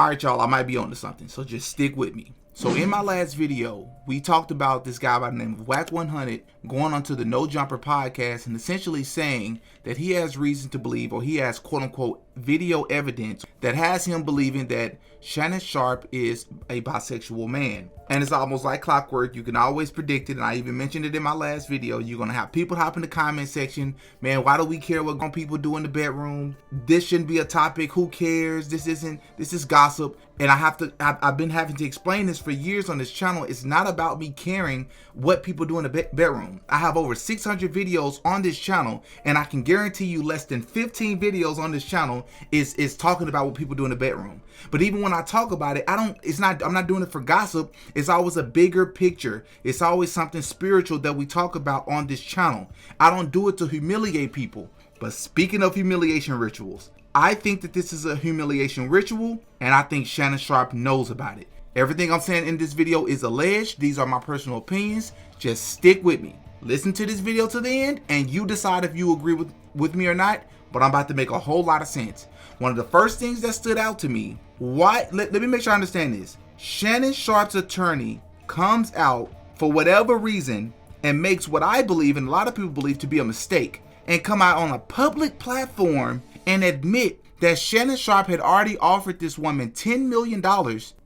All right, y'all, I might be onto something, so just stick with me. So in my last video, we talked about this guy by the name of Whack 100 going onto the No Jumper podcast and essentially saying that he has reason to believe, or he has quote unquote video evidence that has him believing that Shannon Sharpe is a bisexual man. And it's almost like clockwork. You can always predict it. And I even mentioned it in my last video. You're going to have people hop in the comment section. Man, why do we care what grown people do in the bedroom? This shouldn't be a topic. Who cares? This is gossip. And I've been having to explain this for years on this channel. It's not about me caring what people do in the bedroom. I have over 600 videos on this channel, and I can guarantee you less than 15 videos on this channel is talking about what people do in the bedroom. But even when I talk about it, I'm not doing it for gossip. It's always a bigger picture. It's always something spiritual that we talk about on this channel. I don't do it to humiliate people. But speaking of humiliation rituals, I think that this is a humiliation ritual, and I think Shannon Sharpe knows about it. Everything I'm saying in this video is alleged. These are my personal opinions. Just stick with me. Listen to this video to the end, and you decide if you agree with me or not, but I'm about to make a whole lot of sense. One of the first things that stood out to me, let me make sure I understand this. Shannon Sharpe's attorney comes out for whatever reason and makes what I believe, and a lot of people believe, to be a mistake, and come out on a public platform and admit that Shannon Sharpe had already offered this woman $10 million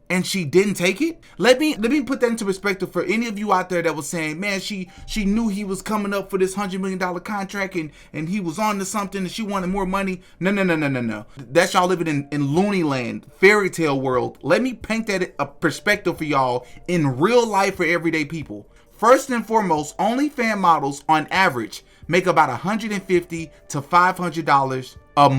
and she didn't take it. Let me put that into perspective for any of you out there that was saying, man, she knew he was coming up for this $100 million contract and he was on to something and she wanted more money. No. That's y'all living in loony land, fairy tale world. Let me paint that a perspective for y'all in real life for everyday people. First and foremost, OnlyFans models on average make about $150 to $500 a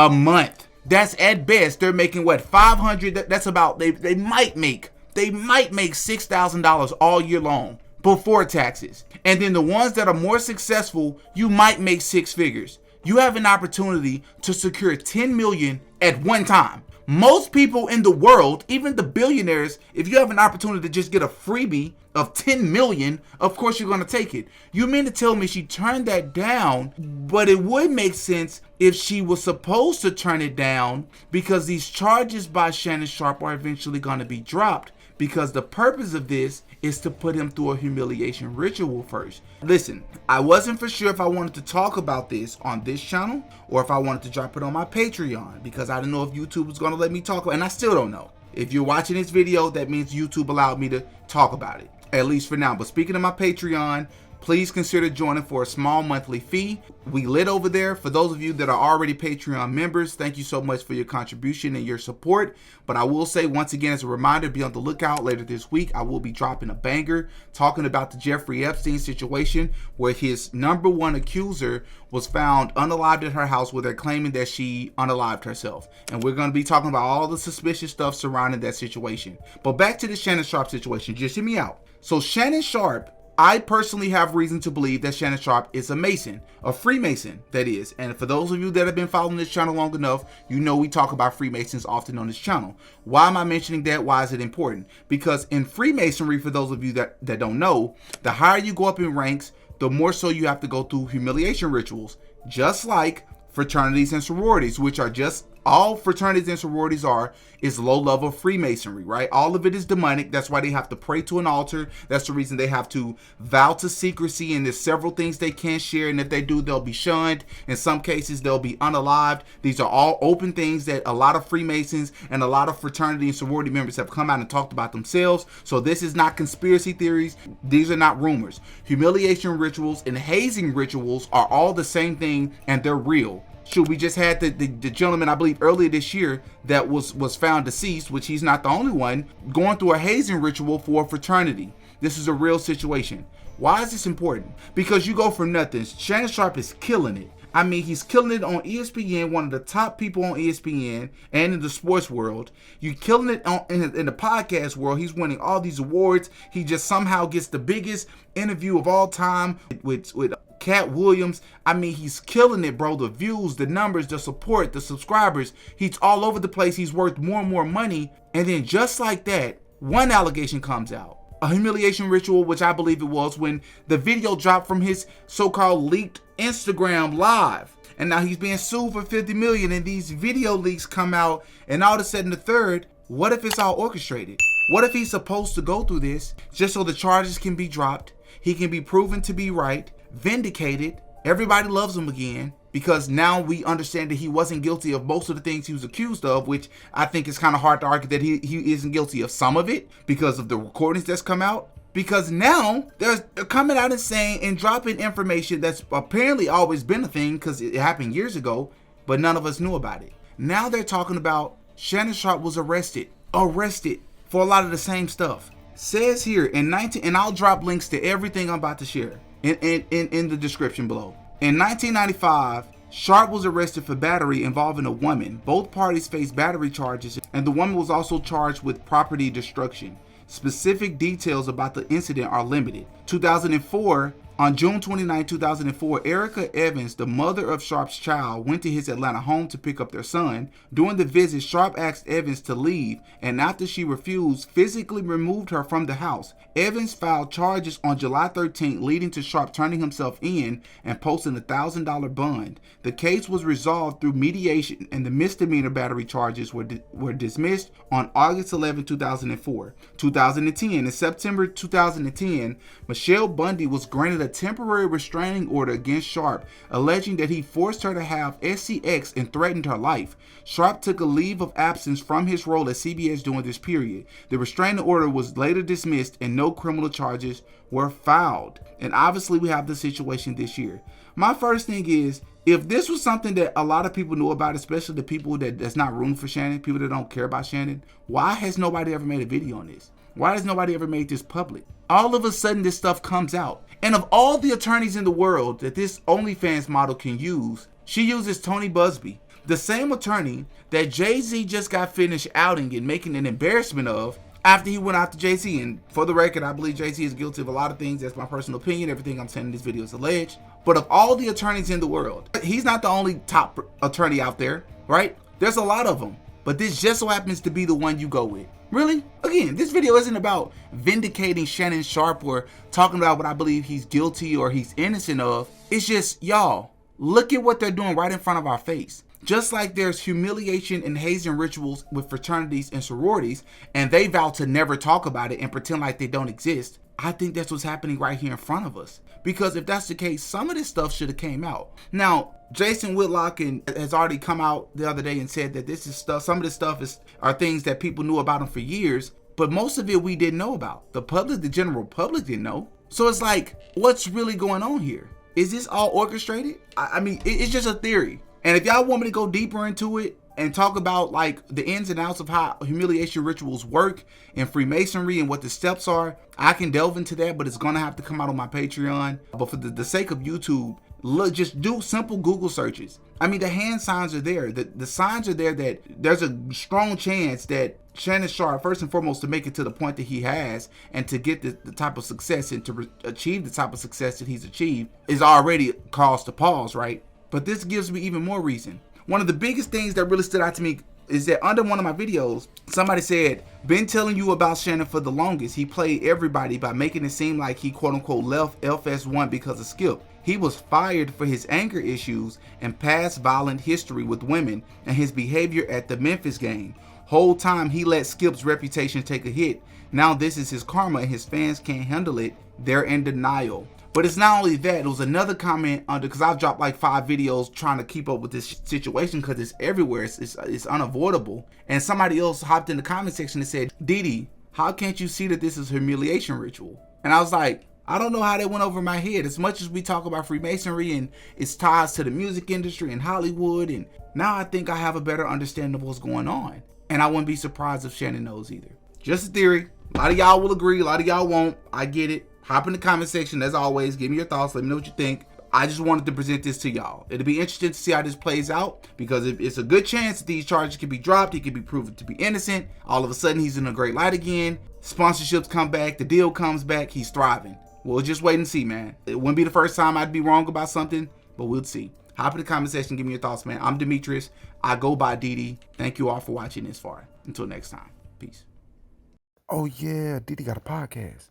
month. That's at best. They're making what, $500? That's about, they might make $6,000 all year long before taxes. And then the ones that are more successful, you might make six figures. You have an opportunity to secure 10 million at one time. Most people in the world, even the billionaires, if you have an opportunity to just get a freebie of 10 million, of course you're going to take it. You mean to tell me she turned that down? But it would make sense if she was supposed to turn it down, because these charges by Shannon Sharpe are eventually going to be dropped, because the purpose of this is to put him through a humiliation ritual first. Listen, I wasn't for sure if I wanted to talk about this on this channel or if I wanted to drop it on my Patreon, because I didn't know if YouTube was going to let me talk about it, and I still don't know. If you're watching this video, that means YouTube allowed me to talk about it, at least for now. But speaking of my Patreon, please consider joining for a small monthly fee. We lit over there. For those of you that are already Patreon members, thank you so much for your contribution and your support. But I will say once again, as a reminder, be on the lookout later this week. I will be dropping a banger talking about the Jeffrey Epstein situation, where his #1 accuser was found unalived at her house, where they're claiming that she unalived herself. And we're going to be talking about all the suspicious stuff surrounding that situation. But back to the Shannon Sharpe situation. Just hear me out. So Shannon Sharpe, I personally have reason to believe that Shannon Sharpe is a Mason, a Freemason, that is. And for those of you that have been following this channel long enough, you know we talk about Freemasons often on this channel. Why am I mentioning that? Why is it important? Because in Freemasonry, for those of you that don't know, the higher you go up in ranks, the more so you have to go through humiliation rituals, just like fraternities and sororities, which are just all fraternities and sororities is low-level Freemasonry, right? All of it is demonic. That's why they have to pray to an altar. That's the reason they have to vow to secrecy, and there's several things they can't share, and if they do, they'll be shunned. In some cases, they'll be unalived. These are all open things that a lot of Freemasons and a lot of fraternity and sorority members have come out and talked about themselves. So this is not conspiracy theories. These are not rumors. Humiliation rituals and hazing rituals are all the same thing, and they're real. Shoot, we just had the gentleman, I believe earlier this year, that was found deceased, which he's not the only one, going through a hazing ritual for a fraternity. This is a real situation. Why is this important? Because you go from nothing. Shannon Sharpe is killing it. I mean, he's killing it on ESPN, one of the top people on ESPN and in the sports world. You're killing it in the podcast world. He's winning all these awards. He just somehow gets the biggest interview of all time with Cat Williams. I mean, he's killing it, bro. The views, the numbers, the support, the subscribers. He's all over the place. He's worth more and more money. And then just like that, one allegation comes out. a humiliation ritual, which I believe it was, when the video dropped from his so-called leaked Instagram live. And now he's being sued for $50 million, and these video leaks come out, and all of a sudden the third, what if it's all orchestrated? What if he's supposed to go through this just so the charges can be dropped, he can be proven to be right, vindicated, everybody loves him again, because now we understand that he wasn't guilty of most of the things he was accused of, which I think is kind of hard to argue that he isn't guilty of some of it because of the recordings that's come out. Because now they're coming out and saying and dropping information that's apparently always been a thing because it happened years ago, but none of us knew about it. Now they're talking about Shannon Sharpe was arrested for a lot of the same stuff. Says here in 19, and I'll drop links to everything I'm about to share in the description below. In 1995, Sharpe was arrested for battery involving a woman. Both parties faced battery charges, and the woman was also charged with property destruction. Specific details about the incident are limited. 2004, on June 29, 2004, Erica Evans, the mother of Sharpe's child, went to his Atlanta home to pick up their son. During the visit, Sharpe asked Evans to leave, and after she refused, physically removed her from the house. Evans filed charges on July 13th, leading to Sharpe turning himself in and posting a $1,000 bond. The case was resolved through mediation, and the misdemeanor battery charges were dismissed on August 11, 2004. 2010, in September 2010, Michelle Bundy was granted a temporary restraining order against Sharpe, alleging that he forced her to have SCX and threatened her life. Sharpe took a leave of absence from his role at CBS during this period. The restraining order was later dismissed and no criminal charges were filed. And obviously we have the situation this year. My first thing is, if this was something that a lot of people knew about, especially the people that's not rooting for Shannon, people that don't care about Shannon, why has nobody ever made a video on this? Why has nobody ever made this public? All of a sudden this stuff comes out. And of all the attorneys in the world that this OnlyFans model can use, she uses Tony Busby, the same attorney that Jay-Z just got finished outing and making an embarrassment of after he went after Jay-Z. And for the record, I believe Jay-Z is guilty of a lot of things. That's my personal opinion. Everything I'm saying in this video is alleged. But of all the attorneys in the world, he's not the only top attorney out there, right? There's a lot of them. But this just so happens to be the one you go with. Really? Again, this video isn't about vindicating Shannon Sharpe or talking about what I believe he's guilty or he's innocent of. It's just, y'all, look at what they're doing right in front of our face. Just like there's humiliation and hazing rituals with fraternities and sororities, and they vow to never talk about it and pretend like they don't exist, I think that's what's happening right here in front of us. Because if that's the case, some of this stuff should have came out. Now, Jason Whitlock has already come out the other day and said that this is stuff, some of this stuff are things that people knew about him for years, but most of it we didn't know about. The general public didn't know. So it's like, what's really going on here? Is this all orchestrated? I mean, it's just a theory. And if y'all want me to go deeper into it and talk about like the ins and outs of how humiliation rituals work and Freemasonry and what the steps are, I can delve into that, but it's gonna have to come out on my Patreon. But for the sake of YouTube, look, just do simple Google searches. I mean, the hand signs are there. The signs are there that there's a strong chance that Shannon Sharpe, first and foremost, to make it to the point that he has and to get the type of success and to achieve the type of success that he's achieved is already cause to pause, right? But this gives me even more reason. One of the biggest things that really stood out to me is that under one of my videos, somebody said, been telling you about Shannon for the longest. He played everybody by making it seem like he quote unquote left FS1 because of Skip. He was fired for his anger issues and past violent history with women and his behavior at the Memphis game. Whole time he let Skip's reputation take a hit. Now this is his karma and his fans can't handle it. They're in denial. But it's not only that, it was another comment under, because I've dropped like 5 videos trying to keep up with this situation because it's everywhere, it's unavoidable. And somebody else hopped in the comment section and said, Didi, how can't you see that this is a humiliation ritual? And I was like, I don't know how that went over my head. As much as we talk about Freemasonry and its ties to the music industry and Hollywood, and now I think I have a better understanding of what's going on. And I wouldn't be surprised if Shannon knows either. Just a theory. A lot of y'all will agree, a lot of y'all won't. I get it. Hop in the comment section, as always, give me your thoughts, let me know what you think. I just wanted to present this to y'all. It'll be interesting to see how this plays out, because it's a good chance that these charges can be dropped, he can be proven to be innocent. All of a sudden, he's in a great light again. Sponsorships come back, the deal comes back, he's thriving. We'll just wait and see, man. It wouldn't be the first time I'd be wrong about something, but we'll see. Hop in the comment section, give me your thoughts, man. I'm Demetrius. I go by Didi. Thank you all for watching this far. Until next time. Peace. Oh, yeah, Didi got a podcast.